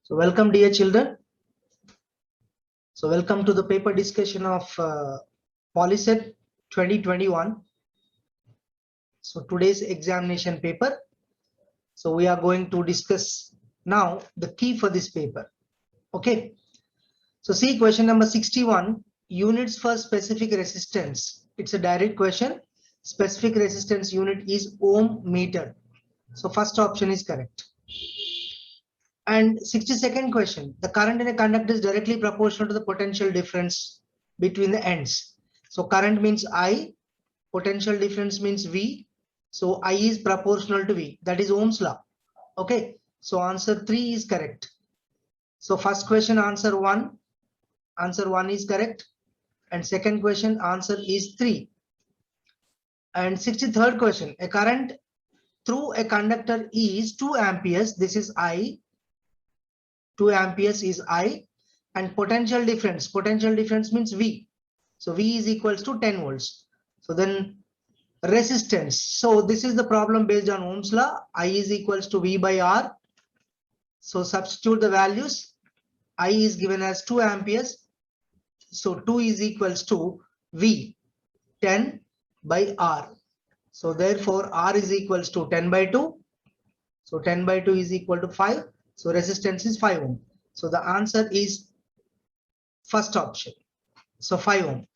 So welcome dear children. So welcome to the paper discussion of PolySet 2021. So today's examination paper. So we are going to discuss now the key for this paper. Okay. So see question number 61, units for specific resistance. It's a direct question. Specific resistance unit is ohm meter. So first option is correct. And 62nd question, the current in a conductor is directly proportional to the potential difference between the ends. So current means I, potential difference means V. So I is proportional to V, that is Ohm's law. Okay, so answer 3 is correct. So first question answer 1 is correct. And second question answer is 3. And 63rd question, a current through a conductor is 2 amperes, this is I. 2 amperes is I, and potential difference means V. So V is equals to 10 volts. So then resistance. So this is the problem based on Ohm's law. I is equals to V by R. So substitute the values. I is given as 2 amperes. So 2 is equals to V, 10 by R. So therefore R is equals to 10 by 2. So 10 by 2 is equal to 5. So resistance is 5 ohm. So the answer is first option. So 5 ohm.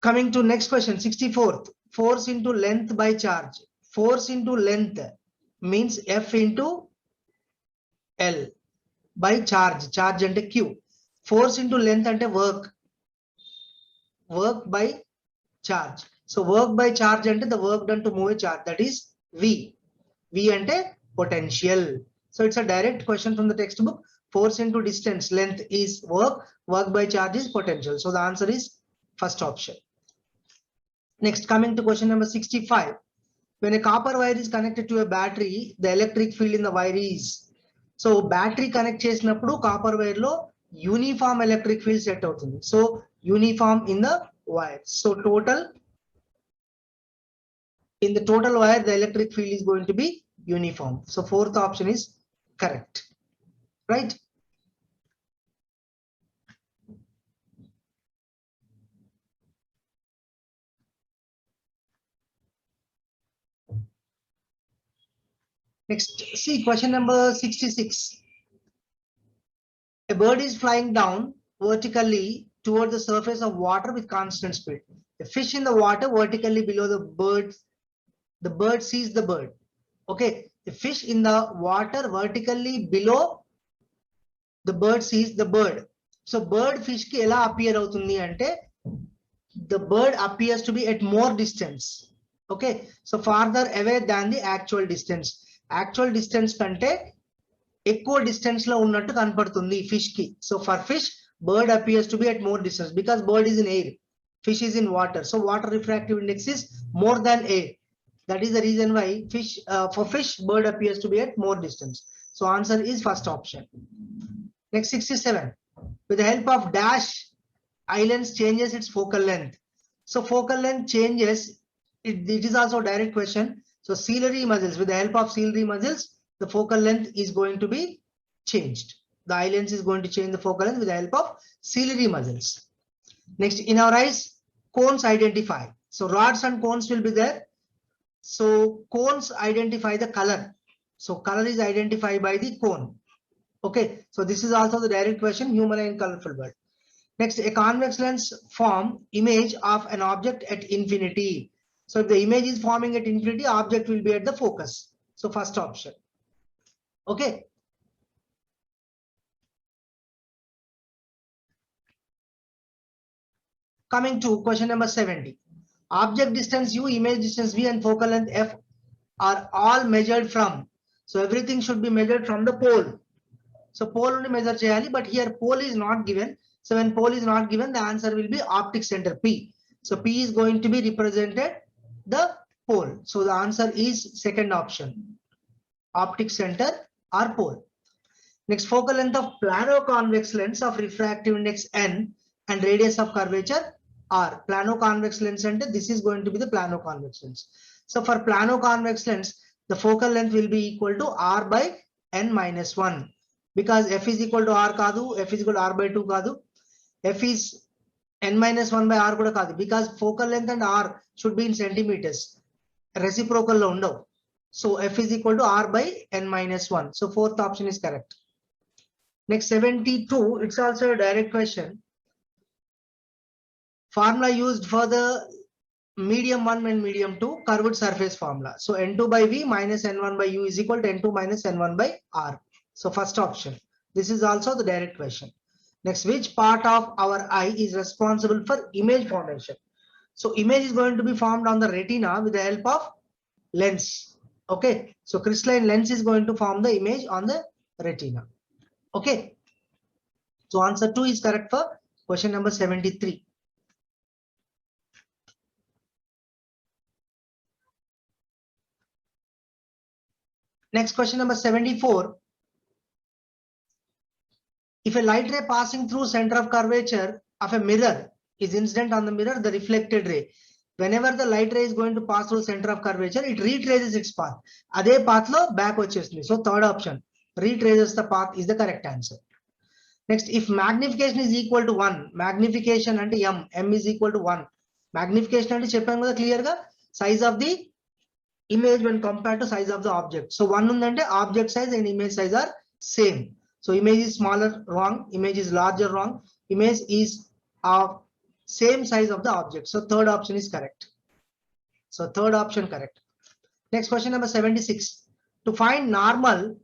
Coming to next question, 64th. Force into length by charge. Force into length means F into L by charge. Charge ante Q. Force into length ante work. Work by charge. So work by charge ante the work done to move a charge. That is V. V ante potential. So it's a direct question from the textbook. Force into distance, length is work. Work by charge is potential. So the answer is first option. Next, coming to question number 65. When a copper wire is connected to a battery, the electric field in the wire is. So battery connect చేసినప్పుడు copper wire లో uniform electric field set అవుతుంది. So uniform in the wire. So total in the total wire, the electric field is going to be uniform. So fourth option is correct, right? Next, see question number 66. A bird is flying down vertically toward the surface of water with constant speed. A fish in the water vertically below the bird sees the bird. Okay, the fish in the water vertically below the bird sees the bird. So bird fish ki ela appear avutundi ante the bird appears to be at more distance. Okay, so farther away than the actual distance. Actual distance kante ఎక్కువ distance లో ఉన్నట్టు కనపడుతుంది fish కి. So for fish bird appears to be at more distance because bird is in air, fish is in water. So water refractive index is more than air. That is the reason why for fish bird appears to be at more distance. So answer is first option. Next 67. With the help of dash, eye lens changes its focal length. So focal length changes. It is also a direct question. So ciliary muscles, with the help of ciliary muscles, the focal length is going to be changed. The eye lens is going to change the focal length with the help of ciliary muscles. Next, in our eyes, cones identify. So rods and cones will be there. So cones identify the color. So color is identified by the cone. Okay, so this is also the direct question, human and colorful bird. Next, a convex lens form image of an object at infinity. So if the image is forming at infinity, object will be at the focus. So first option. Okay. Coming to question number 70. Object distance U, image distance V, and focal length F are all measured from. So everything should be measured from the pole. So pole only measure cheyali, but here pole is not given. So when pole is not given, the answer will be optic center P. So P is going to be represented the pole. So the answer is second option, optic center or pole. Next, focal length of plano-convex lens of refractive index N and radius of curvature R. Plano-convex lens and this is going to be the plano-convex lens. So for plano-convex lens, the focal length will be equal to R by N minus 1. because f is equal to r kaadu, f is equal to r by 2 kaadu, f is n minus 1 by r kuda kaadu, because focal length and r should be in centimeters. Reciprocal lo undavu. So f is equal to r by n minus 1. So fourth option is correct. Next 72, it's also a direct question. Formula used for the medium 1 and medium 2 curved surface formula. So n2 by v minus n1 by u is equal to n2 minus n1 by r. So first option. This is also the direct question. Next, which part of our eye is responsible for image formation? So image is going to be formed on the retina with the help of lens. Okay, so crystalline lens is going to form the image on the retina. Okay, so answer 2 is correct for question number 73. Next, question number 74. If a light ray passing through center of curvature of a mirror is incident on the mirror, the reflected ray. Whenever the light ray is going to pass through center of curvature, it retraces its path. Ade path lo back vachesthundi. So third option, retraces the path, is the correct answer. Next, if magnification is equal to 1, magnification ante m is equal to 1. Magnification ante cheppam kada clear ga, size of the image when compared to size of the object. So 1 undante object size and image size are same. So image is smaller, wrong. Image is larger, wrong. Image is of same size of the object. So third option is correct. So third option correct. Next, question number 76. To find normal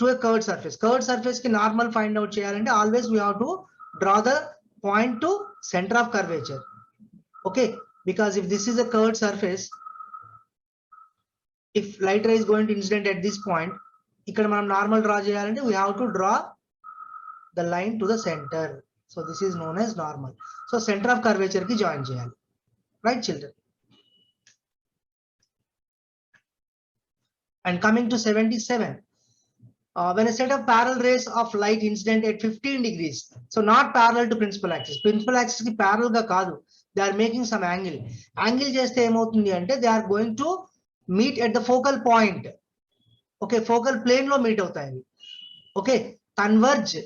to a curved surface. Curved surface ki normal find out cheyalante always we have to draw the point to center of curvature. Okay, because if this is a curved surface, if light ray is going to incident at this point, ikkada manam normal draw cheyalante we have to draw the line to the center. So this is known as normal. So center of curvature ki join cheyali. Right, children? And coming to 77. When a set of parallel rays of light incident at 15 degrees, so not parallel to principal axis. Principal axis ki parallel ga kaadu. They are making some angle. Angle cheste emoutundi ante they are going to meet at the focal point. Okay, focal plane lo meet avutayi. Okay, converge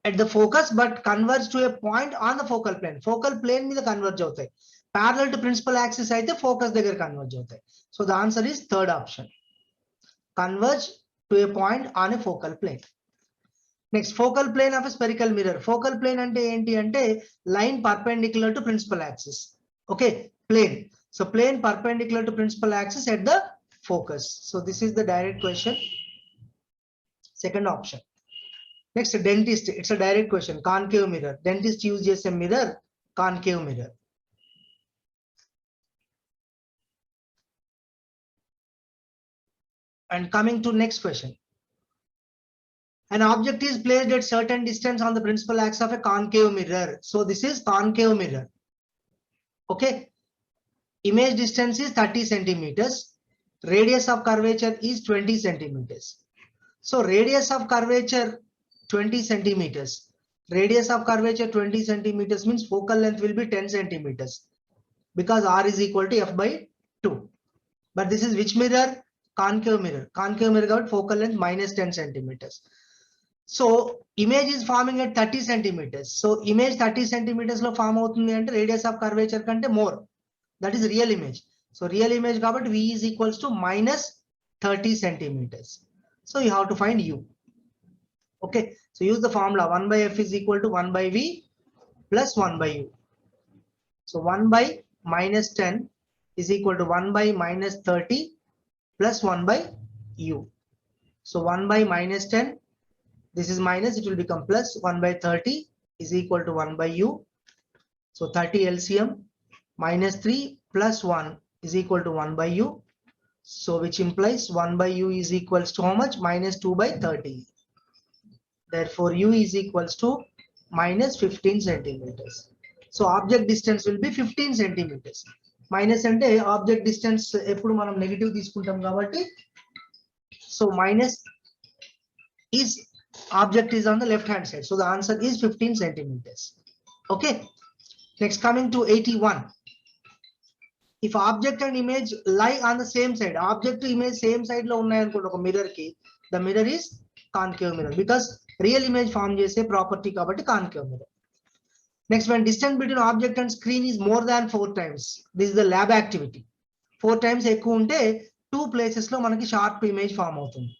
at the focus but converge to a point on the focal plane. Focal plane మీద converge అవుతాయి. Parallel to principal axis అయితే focus దగ్గర converge అవుతాయి. So the answer is third option. Converge to a point on a focal plane. Next, focal plane of a spherical mirror. Focal plane ante enti ante line perpendicular to principal axis. Okay, plane. So plane perpendicular to principal axis at the focus. So this is the direct question. Second option. Next, dentist. It's a direct question. Concave mirror. Dentist uses a mirror, concave mirror. And coming to next question. An object is placed at certain distance on the principal axis of a concave mirror. So this is concave mirror. Okay. Image distance is 30 centimeters. Radius of curvature is 20 centimeters. So radius of curvature 20 centimeters. Radius of curvature 20 centimeters means focal length will be 10 centimeters because r is equal to f by 2. But this is which mirror? Concave mirror. Concave mirror got focal length minus 10 centimeters. So image is forming at 30 centimeters. So image 30 centimeters lo form avutundi ante radius of curvature kante more. That is real image. So real image kabatti v is equals to minus 30 centimeters. So you have to find u. Okay, so use the formula 1 by f is equal to 1 by v plus 1 by u. So 1 by minus 10 is equal to 1 by minus 30 plus 1 by u. So 1 by minus 10, this is minus, it will become plus. 1 by 30 is equal to 1 by u. So 30 LCM minus 3 plus 1 is equal to 1 by u. So which implies 1 by u is equals to how much? Minus 2 by 30. Therefore u is equals to minus 15 centimeters. So object distance will be 15 centimeters. Minus ante object distance eppudu manam negative తీసుకుంటాం కాబట్టి so minus is object is on the left hand side. So the answer is 15 centimeters. Okay. Next, coming to 81. If object and image lie on the same side, object to image same side lo unnai anukondi oka mirror ki, the mirror is concave mirror because real image form చేసే property కాబట్టి concave mirror. Next, when distance between object and screen is more than 4 times, this is the lab activity. 4 times ఎక్కువ ఉంటే 2 places లో మనకి sharp image form అవుతుంది.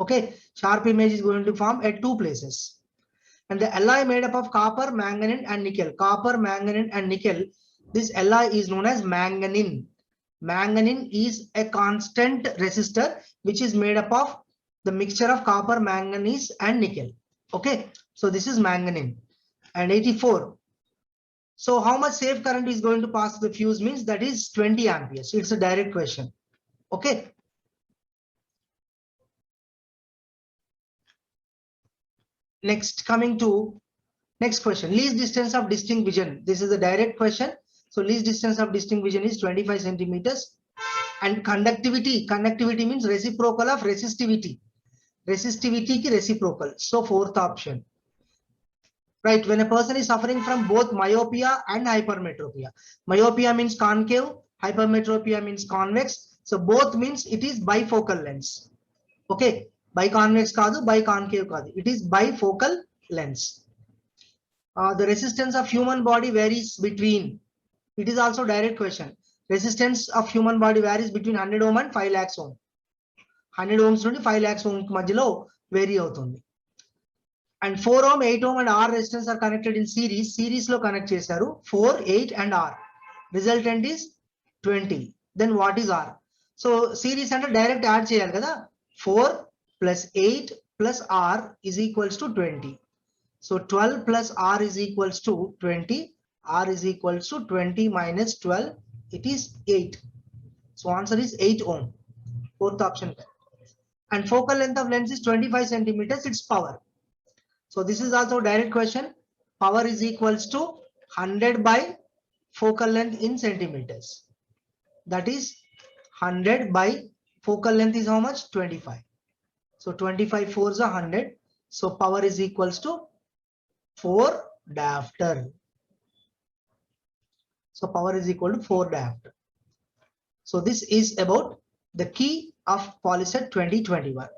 Okay, sharp image is going to form at 2 places. And the alloy made up of copper, manganese and nickel. Copper, manganese and nickel. This alloy is known as manganese. Manganese is a constant resistor which is made up of the mixture of copper, manganese and nickel. Okay, so this is manganese. And 84. So how much safe current is going to pass the fuse means that is 20 amperes. It's a direct question. Okay. Next, coming to next question, least distance of distinct vision. This is a direct question. So least distance of distinct vision is 25 centimeters. And conductivity, conductivity means reciprocal of resistivity. Resistivity ki reciprocal. So fourth option. Right, when a person is suffering from both myopia and hypermetropia. Myopia means concave, hypermetropia means convex. So both means it is bifocal lens. Okay, biconvex kaadu, biconcave kaadu. It is bifocal lens. The resistance of human body varies between, it is also direct question. Resistance of human body varies between 100 ohm and 5 lakhs ohm. 100 ohms నుండి 5 lakhs ohm మధ్యలో vary అవుతుంది. And 4 ohm, 8 ohm and R resistance are connected in series. Series lo connect చేశారు 4, 8 and R. Resultant is 20. Then what is R? So series అంటే direct add చేయాలి కదా. 4 plus 8 plus R is equals to 20. So 12 plus R is equals to 20. R is equals to 20 minus 12. It is 8. So answer is 8 ohm. Fourth option. And focal length of lens is 25 centimeters. It's power. So this is also direct question. Power is equals to 100 by focal length in centimeters. That is 100 by focal length is how much? 25. So 25 fours are 100. So power is equals to 4 diopter. So power is equal to 4 diopter. So this is about the key of PolySet 2021.